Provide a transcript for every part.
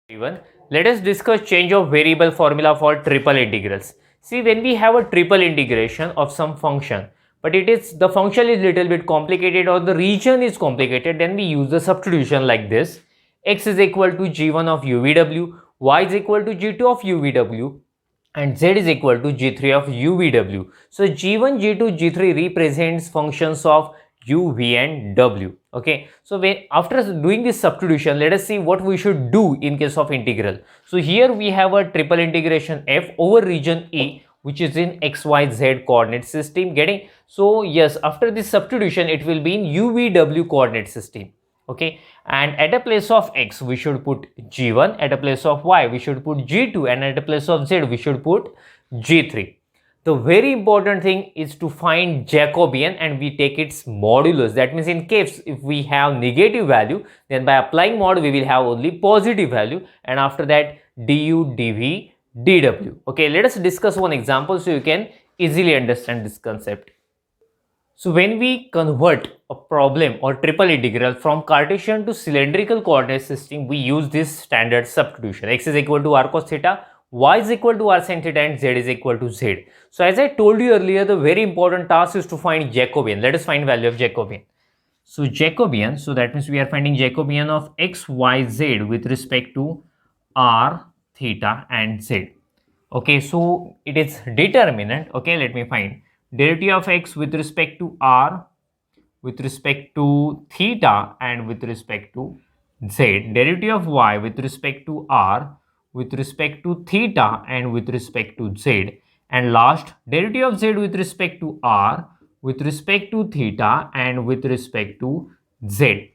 Everyone, let us discuss change of variable formula for triple integrals. See, when we have a triple integration of some function, but the function is little bit complicated or the region is complicated, then we use the substitution like this. X is equal to g1 of uvw, y is equal to g2 of uvw, and z is equal to g3 of uvw. So g1, g2, g3 represents functions of u, v and w. Okay, so after doing this substitution, let us see what we should do in case of integral. So here we have a triple integration f over region E, which is in xyz coordinate system. Getting? So yes, after this substitution it will be in uvw coordinate system. Okay, and at a place of x we should put g1, at a place of y we should put g2, and at a place of z we should put g3. The very important thing is to find Jacobian, and we take its modulus. That means in case if we have negative value, then by applying mod we will have only positive value, and after that du, dv, dw. Okay, let us discuss one example so you can easily understand this concept. So when we convert a problem or triple integral from Cartesian to cylindrical coordinate system, we use this standard substitution. X is equal to r cos theta, y is equal to r sin theta, and z is equal to z. So as I told you earlier, the very important task is to find Jacobian. Let us find value of Jacobian. So Jacobian, so that means we are finding Jacobian of x, y, z with respect to r, theta and z. Okay, so it is determinant. Okay, let me find derivative of x with respect to r, with respect to theta and with respect to z, derivative of y with respect to r, with respect to theta and with respect to z, and last derivative of z with respect to r, with respect to theta and with respect to z.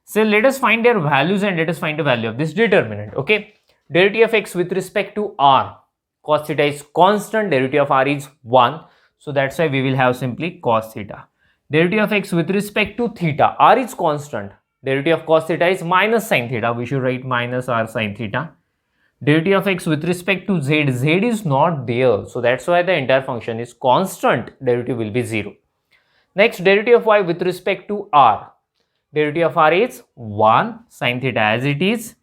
So let us find their values and let us find the value of this determinant. Okay, derivative of x with respect to r, cos theta is constant, derivative of r is 1, so that's why we will have simply cos theta. Derivative of x with respect to theta, r is constant, derivative of cos theta is minus sin theta, we should write minus r sin theta. Derivative of x with respect to z, z is not there, so that's why the entire function is constant, derivative will be 0. Next, derivative of y with respect to r, derivative of r is 1 sin theta as it is,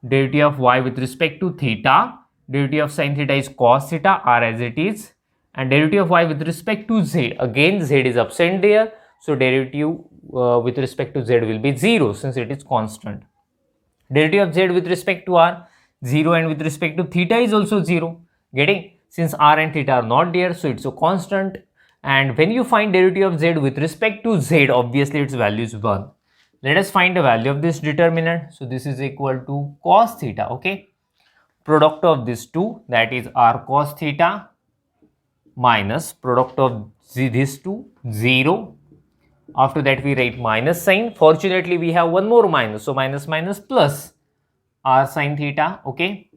derivative of y with respect to theta, derivative of sin theta is cos theta, r as it is, and derivative of y with respect to z, again z is absent there, so derivative with respect to z will be 0 since it is constant. Derivative of z with respect to r, 0, and with respect to theta is also 0. Getting? Since r and theta are not there, so it's a constant, and when you find derivative of z with respect to z, obviously its value is 1. Let us find the value of this determinant. So this is equal to cos theta. Okay, product of these two, that is r cos theta minus product of these two, 0. After that we write minus sign. Fortunately we have one more minus, so minus minus plus r sin theta. Okay,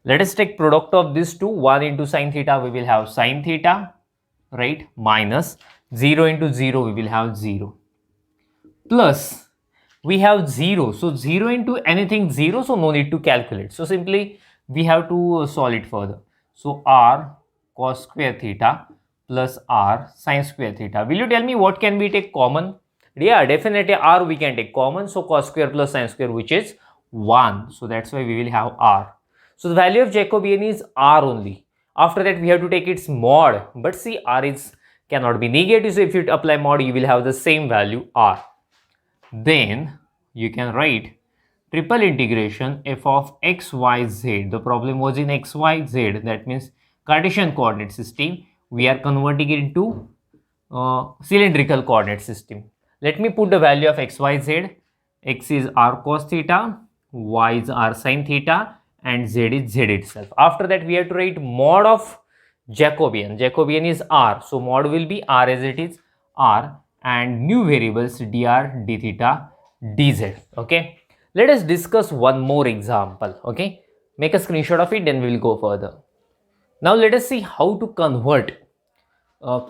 let us take product of these two. 1 into sin theta we will have sin theta, right, minus 0 into 0 we will have 0, plus we have 0, so 0 into anything 0, so no need to calculate, so simply we have to solve it further. So r cos square theta plus r sin square theta. Will you tell me what can we take common? Yeah, definitely r we can take common, so cos square plus sin square, which is 1, so that's why we will have r. So the value of Jacobian is r only. After that we have to take its mod, but see r cannot be negative, so if you apply mod you will have the same value r. Then you can write triple integration f of x, y, z. The problem was in x, y, z, that means Cartesian coordinate system. We are converting it into cylindrical coordinate system. Let me put the value of x, y, z. X is r cos theta, y is r sin theta, and z is z itself. After that we have to write mod of Jacobian. Jacobian is r, so mod will be r as it is, r, and new variables dr, d theta, dz. Okay, let us discuss one more example. Okay, make a screenshot of it, then we will go further. Now let us see how to convert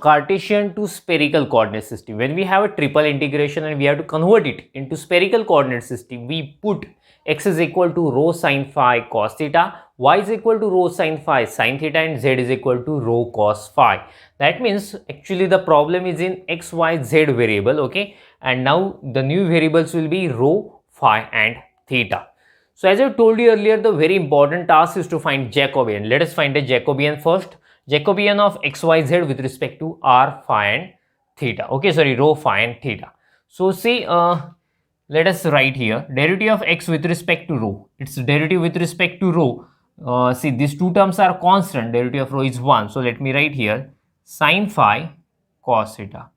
Cartesian to spherical coordinate system. When we have a triple integration and we have to convert it into spherical coordinate system, we put x is equal to rho sin phi cos theta, y is equal to rho sin phi sin theta, and z is equal to rho cos phi. That means actually the problem is in x, y, z variable. Okay, and now the new variables will be rho, phi and theta. So as I told you earlier, the very important task is to find Jacobian. Let us find the Jacobian first. Jacobian of xyz with respect to r, phi and theta. Okay, sorry, rho, phi and theta. So see, let us write here derivative of x with respect to rho. Its derivative with respect to rho. See, these two terms are constant. Derivative of rho is 1. So let me write here sin phi cos theta.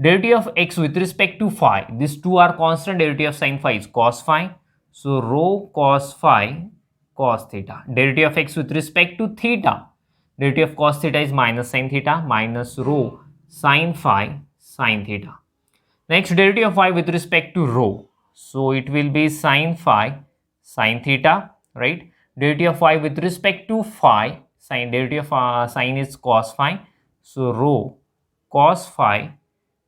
Derivative of x with respect to phi. These two are constant. Derivative of sin phi is cos phi. So rho cos phi cos theta. Derivative of x with respect to theta. Derivative of cos theta is minus sin theta minus rho sin phi sin theta. Next, derivative of phi with respect to rho. So it will be sin phi sin theta, right? Derivative of phi with respect to phi, derivative of sin is cos phi. So rho cos phi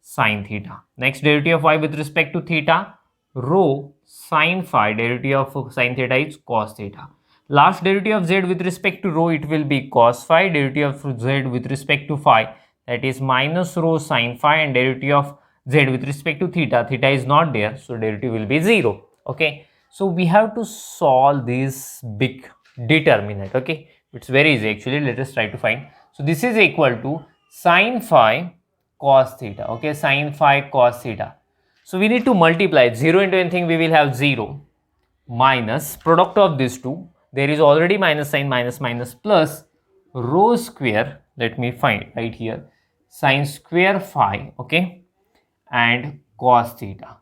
sin theta. Next, derivative of phi with respect to theta, rho sin phi. Derivative of sin theta is cos theta. Last derivative of z with respect to rho, it will be cos phi. Derivative of z with respect to phi, that is minus rho sin phi, and derivative of z with respect to theta, theta is not there, so derivative will be 0. Okay, so we have to solve this big determinant. Okay, it's very easy actually. Let us try to find. So this is equal to sin phi cos theta. Okay, sin phi cos theta. So we need to multiply 0 into anything, we will have 0 minus product of these two. There is already minus sign, minus minus plus rho square. Let me find right here sin square phi. Okay, and cos theta.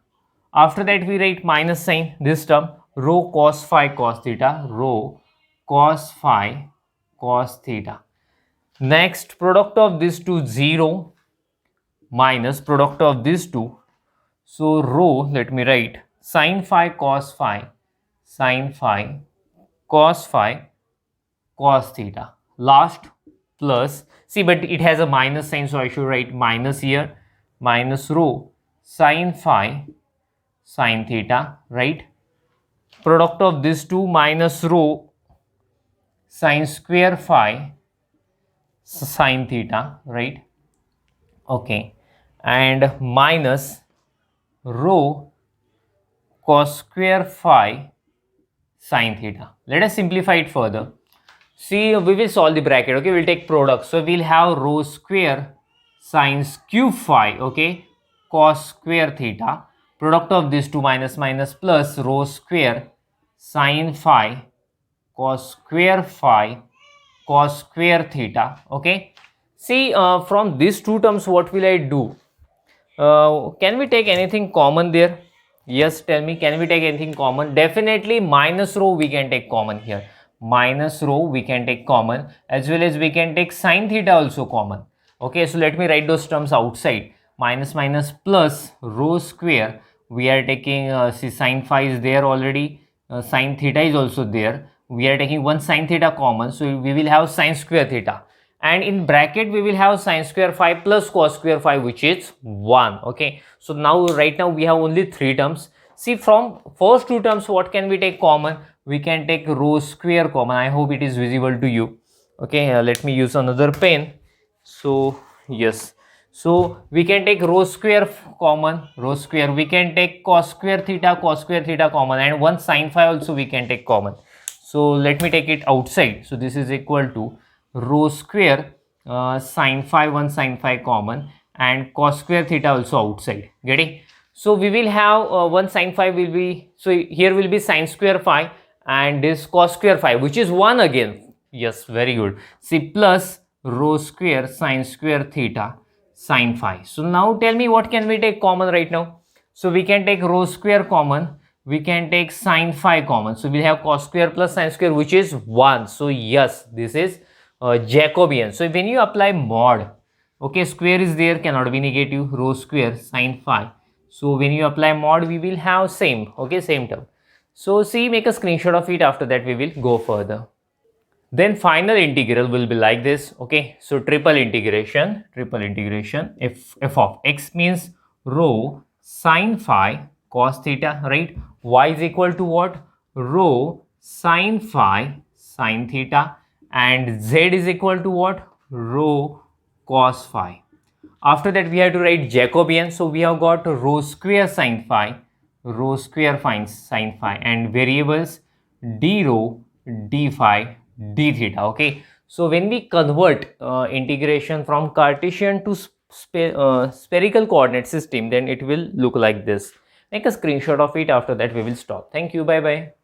After that we write minus sign, this term rho cos phi cos theta, rho cos phi cos theta. Next, product of these two 0 minus product of these two. So rho, let me write sin phi cos phi sin phi cos phi cos theta. Last plus, see, but it has a minus sign, so I should write minus here, minus rho sin phi sin theta, right? Product of these two minus rho sin square phi sin theta, right? Okay, and minus rho cos square phi sin theta. Let us simplify it further. See, we will solve the bracket. Okay, we'll take product. So we'll have rho square sin cube phi, okay, cos square theta. Product of these two minus minus plus rho square sin phi cos square phi cos square theta. Okay, see, from these two terms, what will I do? Can we take anything common there? Yes, tell me, can we take anything common? Definitely minus rho we can take common here. Minus rho we can take common, as well as we can take sin theta also common. Okay, so let me write those terms outside. Minus minus plus rho square, we are taking, see, sin phi is there already, sin theta is also there. We are taking one sin theta common, so we will have sin square theta. And in bracket we will have sin square phi plus cos square phi, which is 1. Okay, so now right now we have only 3 terms. See, from first 2 terms, what can we take common? We can take rho square common. I hope it is visible to you. Okay, let me use another pen. So yes, so we can take rho square common, rho square. We can take cos square theta common, and one sin phi also we can take common. So let me take it outside. So this is equal to rho square sin phi, one sin phi common, and cos square theta also outside. Getting? So we will have one sin phi will be, so here will be sin square phi, and this cos square phi, which is 1 again. Yes, very good. See, plus rho square sin square theta sin phi. So now tell me, what can we take common right now? So we can take rho square common, we can take sin phi common. So we have cos square plus sin square, which is 1. So yes, this is Jacobian. So when you apply mod, okay, square is there, cannot be negative, rho square sin phi. So when you apply mod, we will have same, okay, same term. So see, make a screenshot of it. After that we will go further. Then final integral will be like this. Okay, so triple integration, f of x means rho sin phi cos theta, right? Y is equal to what? Rho sin phi sin theta, and z is equal to what? Rho cos phi. After that we have to write Jacobian. So we have got rho square sin phi, rho square sin phi, and variables d rho, d phi, d theta. Okay, so when we convert integration from Cartesian to spherical coordinate system, then it will look like this. Make a screenshot of it. After that we will stop. Thank you. Bye bye.